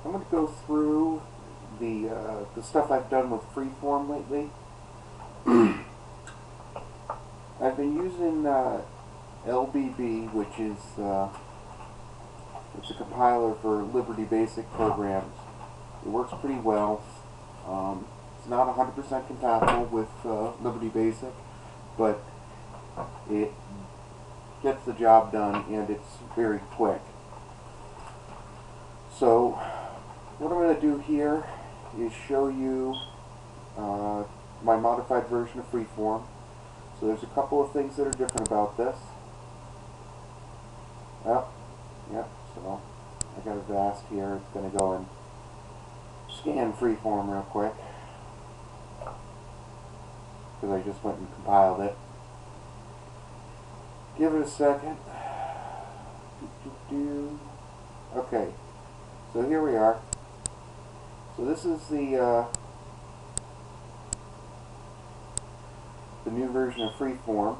I'm going to go through the stuff I've done with Freeform lately. I've been using LBB, which is it's a compiler for Liberty Basic programs. It works pretty well. It's not 100% compatible with Liberty Basic, but it gets the job done and it's very quick. So what I'm going to do here is show you my modified version of Freeform. So there's a couple of things that are different about this. So I got a VAST here. It's going to go and scan Freeform real quick because I just went and compiled it. Give it a second. Okay, so here we are. So this is the new version of Freeform.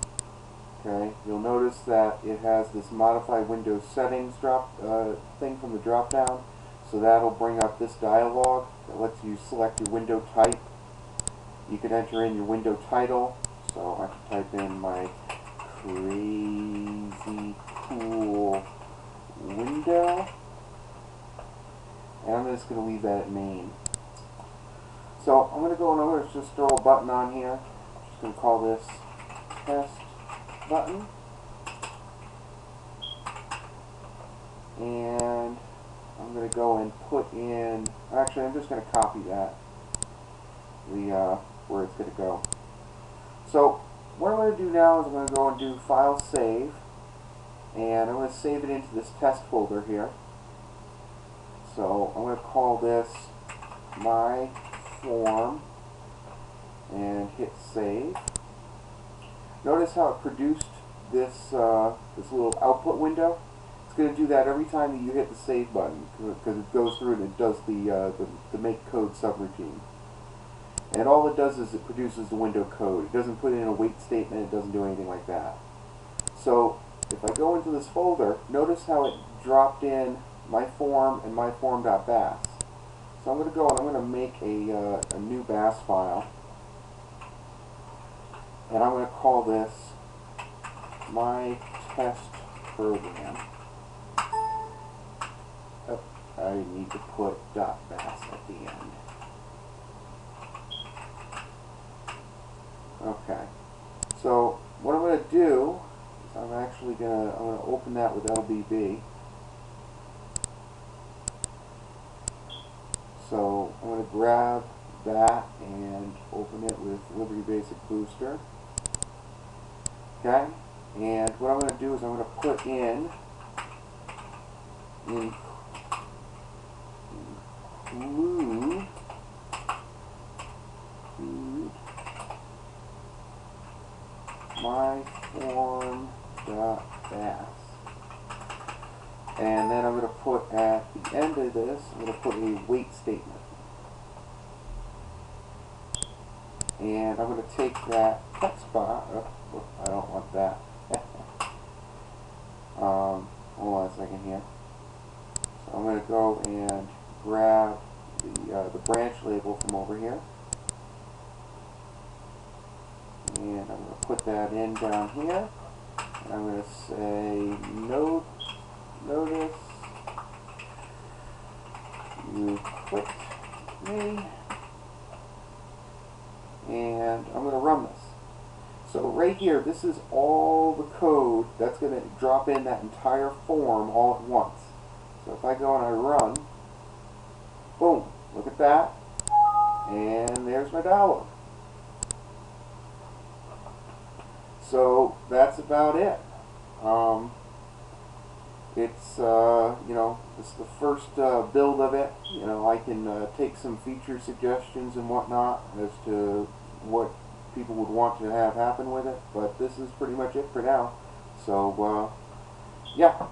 Okay, you'll notice that it has this modify Windows settings thing from the drop down. So that'll bring up this dialog that lets you select your window type. You can enter in your window title. So I can type in my crazy cool window, and I'm just going to leave that at main. So I'm going to go and I'm going to just throw a button on here. I'm just going to call this test button, and I'm going to go and put in, actually I'm just going to copy that, where it's going to go. So what I'm going to do now is I'm going to go and do File Save, and I'm going to save it into this test folder here. So I'm going to call this My Form and hit Save. Notice how it produced this this little output window. It's going to do that every time that you hit the Save button because it goes through and it does the make code subroutine. And all it does is it produces the window code. It doesn't put in a wait statement. It doesn't do anything like that. So if I go into this folder, notice how it dropped in my form and myform.bas. So I'm going to go and I'm going to make a new BAS file, and I'm going to call this my test program. Oh, I need to put .bas at the end. Okay, so what I'm going to do is I'm going to open that with LBB. So I'm going to grab that and open it with Liberty Basic Booster. Okay, and what I'm going to do is I'm going to put in include myform.bas, and then I'm going to put at the end of this, I'm going to put a wait statement, and I'm going to take that text box. Oh, I don't want that. Hold on a second here. So I'm going to go and grab the branch label from over here, and I'm going to put that in down here, and I'm going to say notice you clicked me, and I'm going to run this. So right here, this is all the code that's going to drop in that entire form all at once. So if I go and I run, boom, look at that, and there's my dialog. So that's about it. It's it's the first build of it. I can take some feature suggestions and whatnot as to what people would want to have happen with it, but this is pretty much it for now. So yeah.